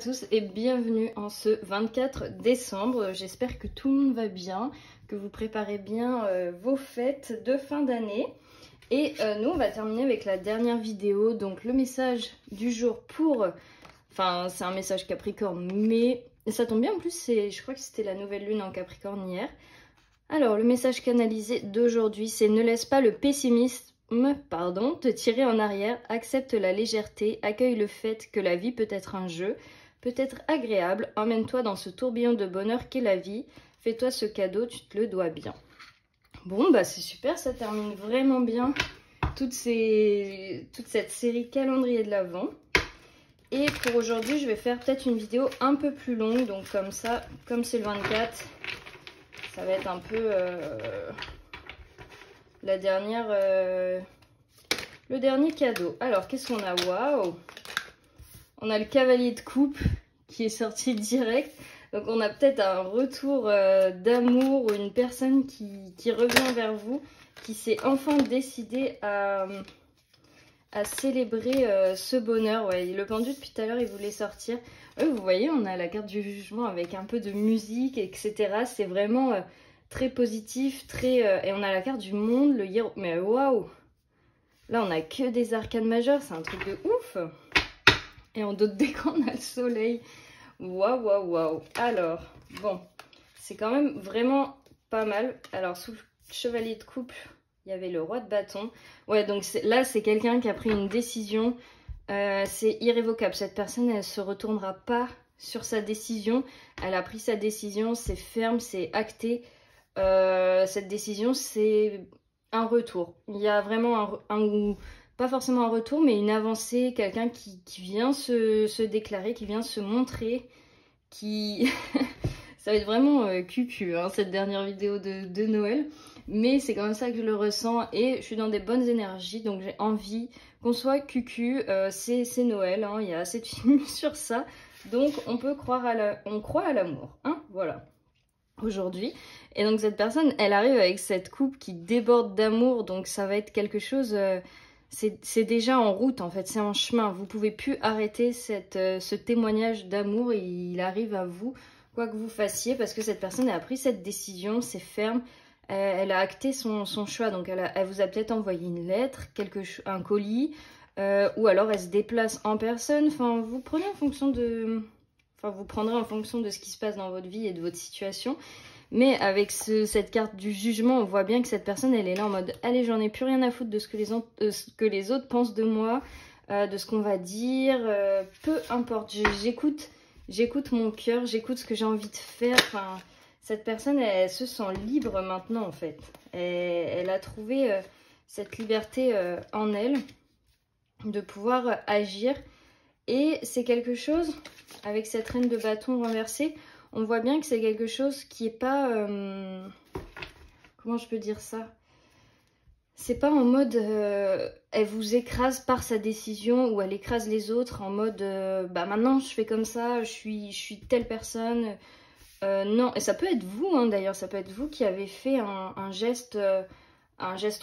tous et bienvenue en ce 24 décembre. J'espère que tout le monde va bien, que vous préparez bien vos fêtes de fin d'année. Et nous, on va terminer avec la dernière vidéo. Donc le message du jour pour... Enfin, c'est un message Capricorne, mais ça tombe bien en plus, je crois que c'était la nouvelle lune en Capricorne hier. Alors, le message canalisé d'aujourd'hui, c'est ne laisse pas le pessimisme te tirer en arrière, accepte la légèreté, accueille le fait que la vie peut être un jeu, peut être agréable, emmène-toi dans ce tourbillon de bonheur qu'est la vie, fais-toi ce cadeau, tu te le dois bien. Bon, bah c'est super, ça termine vraiment bien toute cette série calendrier de l'Avent. Et pour aujourd'hui, je vais faire peut-être une vidéo un peu plus longue, donc comme ça, comme c'est le 24, ça va être un peu... le dernier cadeau. Alors, qu'est-ce qu'on a? Waouh! On a le cavalier de coupe qui est sorti direct. Donc, on a peut-être un retour d'amour ou une personne qui revient vers vous, qui s'est enfin décidé à célébrer ce bonheur. Ouais, le pendu, depuis tout à l'heure, il voulait sortir. Vous voyez, on a la carte du jugement avec un peu de musique, etc. C'est vraiment... très positif, et on a la carte du monde, le héros. Mais waouh! Là, on a que des arcanes majeures, c'est un truc de ouf. Et en d'autres décors, on a le soleil. Waouh, waouh, waouh. Alors, bon, c'est quand même vraiment pas mal. Alors, sous le chevalier de coupe, il y avait le roi de bâton. Ouais, donc là, c'est quelqu'un qui a pris une décision. C'est irrévocable. Cette personne, elle se retournera pas sur sa décision. Elle a pris sa décision, c'est ferme, c'est acté. Cette décision, c'est un retour. Il y a vraiment pas forcément un retour, mais une avancée, quelqu'un qui vient se déclarer, qui vient se montrer, qui... Ça va être vraiment cucu, hein, cette dernière vidéo de Noël, mais c'est comme ça que je le ressens et je suis dans des bonnes énergies, donc j'ai envie qu'on soit cucu. C'est Noël, hein, il y a assez de films sur ça, donc on peut croire on croit à l'amour, hein, voilà. Aujourd'hui, et donc cette personne, elle arrive avec cette coupe qui déborde d'amour, donc ça va être quelque chose, c'est déjà en route en fait, c'est en chemin, vous pouvez plus arrêter ce témoignage d'amour, il arrive à vous, quoi que vous fassiez, parce que cette personne a pris cette décision, c'est ferme, elle a acté son choix, donc elle vous a peut-être envoyé une lettre, un colis, ou alors elle se déplace en personne, enfin vous prenez en fonction de... Enfin, vous prendrez en fonction de ce qui se passe dans votre vie et de votre situation. Mais avec cette carte du jugement, on voit bien que cette personne, elle est là en mode « Allez, j'en ai plus rien à foutre de ce que les autres pensent de moi, de ce qu'on va dire. Peu importe, j'écoute mon cœur, j'écoute ce que j'ai envie de faire. » Enfin, cette personne, elle se sent libre maintenant, en fait. Elle a trouvé cette liberté en elle de pouvoir agir. Et c'est quelque chose, avec cette reine de bâton renversée, on voit bien que c'est quelque chose qui est pas... comment je peux dire ça? C'est pas en mode... elle vous écrase par sa décision ou elle écrase les autres en mode... bah maintenant je fais comme ça, je suis telle personne. Non, et ça peut être vous, hein, d'ailleurs, ça peut être vous qui avez fait un geste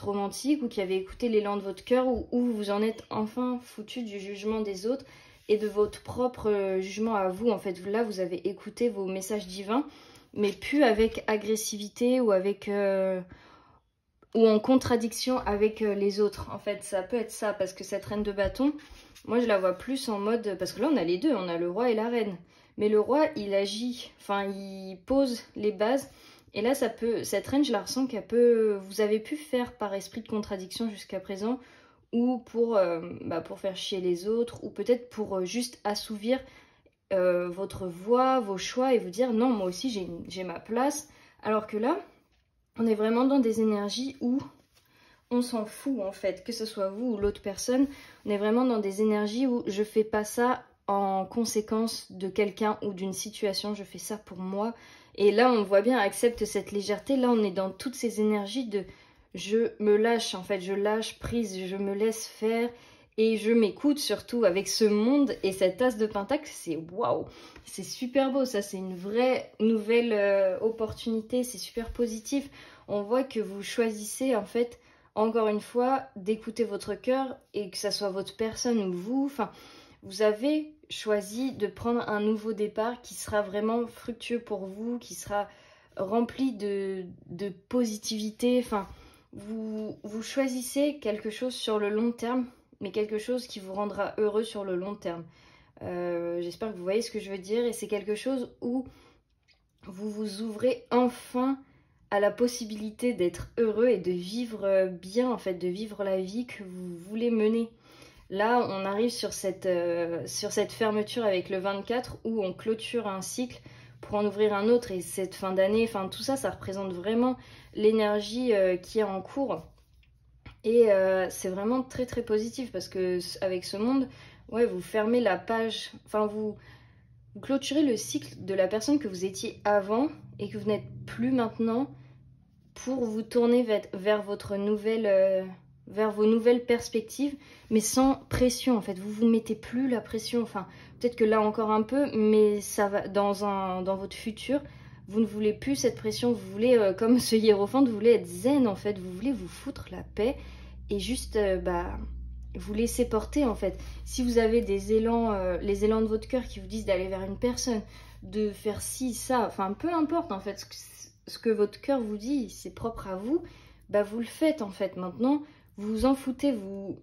romantique ou qui avez écouté l'élan de votre cœur ou vous vous en êtes enfin foutu du jugement des autres. Et de votre propre jugement à vous, en fait. Là, vous avez écouté vos messages divins, mais plus avec agressivité ou ou en contradiction avec les autres. En fait, ça peut être ça, parce que cette reine de bâton, moi, je la vois plus en mode... Parce que là, on a les deux, on a le roi et la reine. Mais le roi, il agit, enfin, il pose les bases. Et là, cette reine, je la ressens qu'elle peut... Vous avez pu faire par esprit de contradiction jusqu'à présent, ou pour faire chier les autres, ou peut-être pour juste assouvir votre voix, vos choix, et vous dire non, moi aussi j'ai ma place. Alors que là, on est vraiment dans des énergies où on s'en fout en fait, que ce soit vous ou l'autre personne, on est vraiment dans des énergies où je fais pas ça en conséquence de quelqu'un ou d'une situation, je fais ça pour moi. Et là, on voit bien, accepte cette légèreté, là on est dans toutes ces énergies de... Je me lâche en fait, je lâche prise, je me laisse faire et je m'écoute surtout avec ce monde et cette as de pentacle, c'est waouh, c'est super beau, ça c'est une vraie nouvelle opportunité, c'est super positif. On voit que vous choisissez en fait, encore une fois, d'écouter votre cœur et que ça soit votre personne ou vous, enfin vous avez choisi de prendre un nouveau départ qui sera vraiment fructueux pour vous, qui sera rempli de positivité. Enfin, vous choisissez quelque chose sur le long terme, mais quelque chose qui vous rendra heureux sur le long terme. J'espère que vous voyez ce que je veux dire. Et c'est quelque chose où vous vous ouvrez enfin à la possibilité d'être heureux et de vivre bien, en fait, de vivre la vie que vous voulez mener. Là, on arrive sur cette fermeture avec le 24 où on clôture un cycle pour en ouvrir un autre. Et cette fin d'année, enfin tout ça, ça représente vraiment l'énergie qui est en cours. Et c'est vraiment très très positif parce que avec ce monde, ouais, vous fermez la page, enfin vous clôturez le cycle de la personne que vous étiez avant et que vous n'êtes plus maintenant pour vous tourner vers votre nouvelle, vers vos nouvelles perspectives, mais sans pression en fait. Vous vous mettez plus la pression, enfin peut-être que là encore un peu, mais ça va dans votre futur. Vous ne voulez plus cette pression, vous voulez, comme ce hiérophante, vous voulez être zen en fait, vous voulez vous foutre la paix et juste vous laisser porter en fait. Si vous avez des élans, les élans de votre cœur qui vous disent d'aller vers une personne, de faire ci, ça, enfin peu importe en fait ce que votre cœur vous dit, c'est propre à vous, bah vous le faites en fait. Maintenant, vous vous en foutez, vous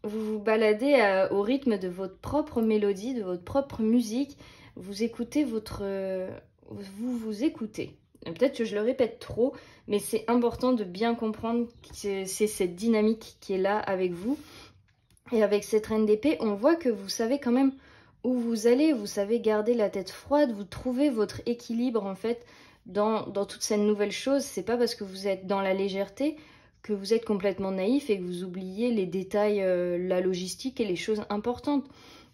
vous baladez au rythme de votre propre mélodie, de votre propre musique, vous écoutez vous écoutez. Peut-être que je le répète trop, mais c'est important de bien comprendre que c'est cette dynamique qui est là avec vous. Et avec cette reine d'épée, on voit que vous savez quand même où vous allez, vous savez garder la tête froide, vous trouvez votre équilibre en fait dans toute cette nouvelle chose. C'est pas parce que vous êtes dans la légèreté que vous êtes complètement naïf et que vous oubliez les détails, la logistique et les choses importantes.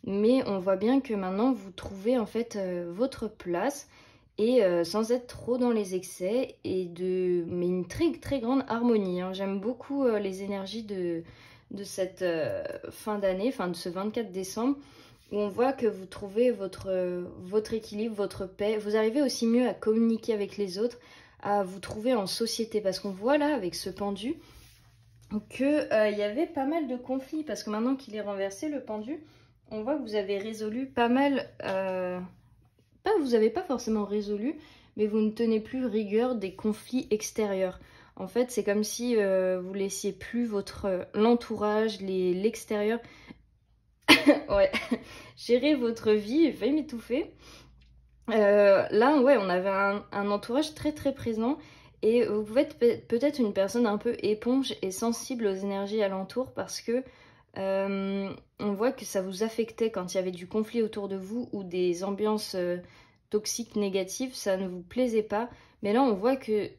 Mais on voit bien que maintenant vous trouvez en fait votre place et sans être trop dans les excès mais une très très grande harmonie. Hein. J'aime beaucoup les énergies de cette fin d'année, enfin de ce 24 décembre, où on voit que vous trouvez votre équilibre, votre paix. Vous arrivez aussi mieux à communiquer avec les autres, à vous trouver en société. Parce qu'on voit là, avec ce pendu, qu'il y avait pas mal de conflits. Parce que maintenant qu'il est renversé, le pendu, on voit que vous avez résolu pas mal... vous n'avez pas forcément résolu, mais vous ne tenez plus rigueur des conflits extérieurs. En fait, c'est comme si vous laissiez plus l'entourage, l'extérieur, ouais, gérer votre vie. J'ai failli m'étouffer. Là, ouais, on avait un entourage très très présent et vous êtes peut-être une personne un peu éponge et sensible aux énergies alentour parce que on voit que ça vous affectait quand il y avait du conflit autour de vous ou des ambiances toxiques, négatives, ça ne vous plaisait pas. Mais là, on voit que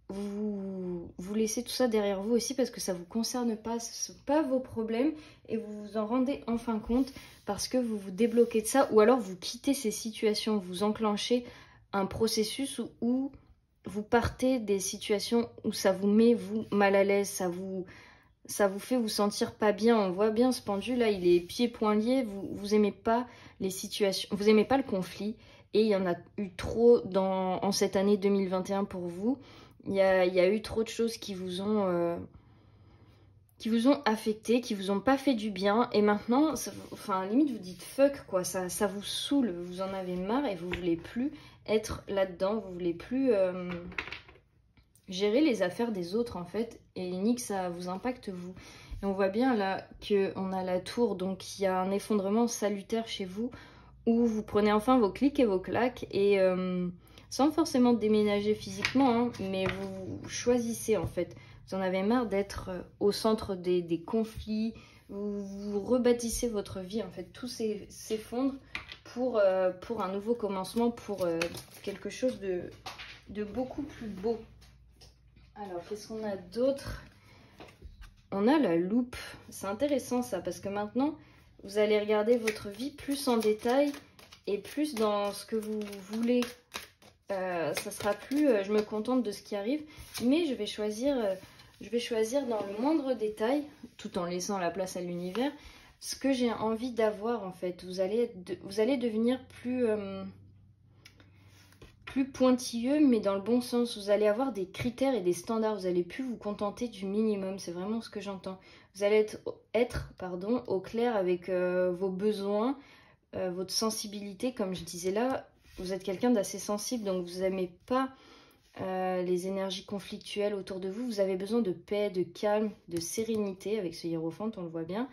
vous laissez tout ça derrière vous aussi parce que ça ne vous concerne pas, ce ne sont pas vos problèmes et vous vous en rendez enfin compte parce que vous vous débloquez de ça ou alors vous quittez ces situations, vous enclenchez un processus où vous partez des situations où ça vous met vous mal à l'aise, ça vous fait vous sentir pas bien. On voit bien ce pendu là, il est pieds poings liés, vous aimez pas les situations, vous aimez pas le conflit et il y en a eu trop en cette année 2021 pour vous. Il y a eu trop de choses qui vous ont affecté, qui vous ont pas fait du bien. Et maintenant, enfin, limite, vous dites fuck, quoi. Ça vous saoule, vous en avez marre et vous voulez plus être là-dedans. Vous voulez plus gérer les affaires des autres, en fait. Et ni que ça vous impacte, vous. Et on voit bien, là, qu'on a la tour. Donc, il y a un effondrement salutaire chez vous où vous prenez enfin vos clics et vos claques et... sans forcément déménager physiquement, hein, mais vous choisissez en fait. Vous en avez marre d'être au centre des conflits, vous rebâtissez votre vie en fait. Tout s'effondre pour un nouveau commencement, pour quelque chose de beaucoup plus beau. Alors, qu'est-ce qu'on a d'autre? On a la loupe. C'est intéressant ça, parce que maintenant, vous allez regarder votre vie plus en détail et plus dans ce que vous voulez. Ça sera plus je me contente de ce qui arrive, mais je vais choisir dans le moindre détail, tout en laissant la place à l'univers, ce que j'ai envie d'avoir en fait. Vous allez devenir plus pointilleux, mais dans le bon sens. Vous allez avoir des critères et des standards. Vous n'allez plus vous contenter du minimum. C'est vraiment ce que j'entends. Vous allez être au clair avec vos besoins, votre sensibilité. Comme je disais là, vous êtes quelqu'un d'assez sensible, donc vous n'aimez pas les énergies conflictuelles autour de vous. Vous avez besoin de paix, de calme, de sérénité. Avec ce hiérophant, on le voit bien.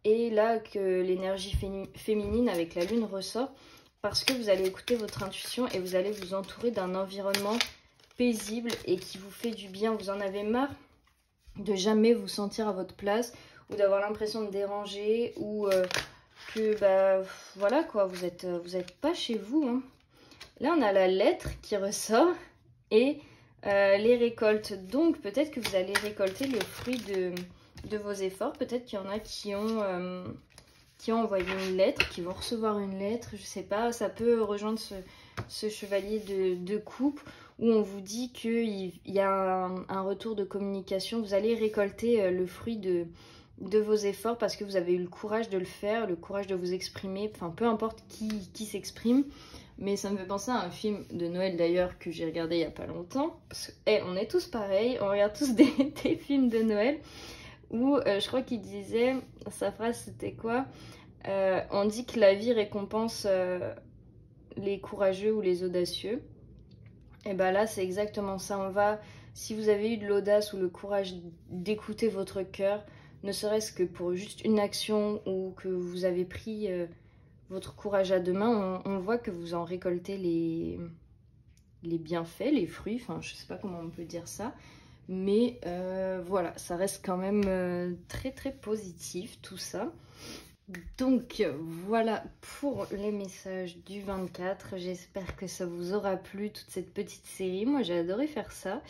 Et là que l'énergie féminine avec la lune ressort, parce que vous allez écouter votre intuition et vous allez vous entourer d'un environnement paisible et qui vous fait du bien. Vous en avez marre de jamais vous sentir à votre place ou d'avoir l'impression de déranger ou que bah voilà quoi, vous êtes pas chez vous, hein. Là on a la lettre qui ressort et les récoltes. Donc peut-être que vous allez récolter le fruit de vos efforts. Peut-être qu'il y en a qui ont envoyé une lettre, qui vont recevoir une lettre, je sais pas. Ça peut rejoindre ce chevalier de coupe où on vous dit qu'il y a un retour de communication. Vous allez récolter le fruit de vos efforts parce que vous avez eu le courage de le faire, le courage de vous exprimer. Enfin, peu importe qui s'exprime. Mais ça me fait penser à un film de Noël d'ailleurs que j'ai regardé il n'y a pas longtemps. Parce que, on est tous pareils, on regarde tous des films de Noël. Où je crois qu'il disait, sa phrase c'était quoi, on dit que la vie récompense les courageux ou les audacieux. Et ben là c'est exactement ça. Si vous avez eu de l'audace ou le courage d'écouter votre cœur, ne serait-ce que pour juste une action ou que vous avez pris votre courage à deux mains, on voit que vous en récoltez les bienfaits, les fruits, enfin je sais pas comment on peut dire ça. Mais voilà, ça reste quand même très très positif tout ça. Donc voilà pour les messages du 24. J'espère que ça vous aura plu, toute cette petite série. Moi j'ai adoré faire ça.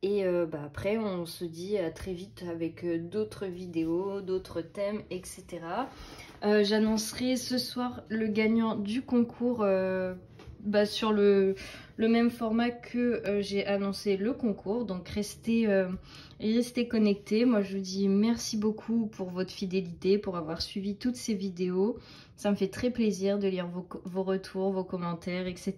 Et après on se dit à très vite avec d'autres vidéos, d'autres thèmes, etc. J'annoncerai ce soir le gagnant du concours sur le même format que j'ai annoncé le concours. Donc restez connectés. Moi je vous dis merci beaucoup pour votre fidélité, pour avoir suivi toutes ces vidéos. Ça me fait très plaisir de lire vos retours, vos commentaires, etc.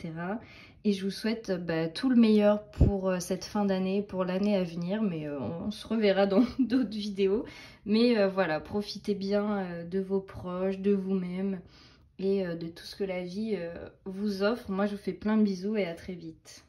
Et je vous souhaite tout le meilleur pour cette fin d'année, pour l'année à venir. Mais on se reverra dans d'autres vidéos. Mais voilà, profitez bien de vos proches, de vous-même et de tout ce que la vie vous offre. Moi, je vous fais plein de bisous et à très vite.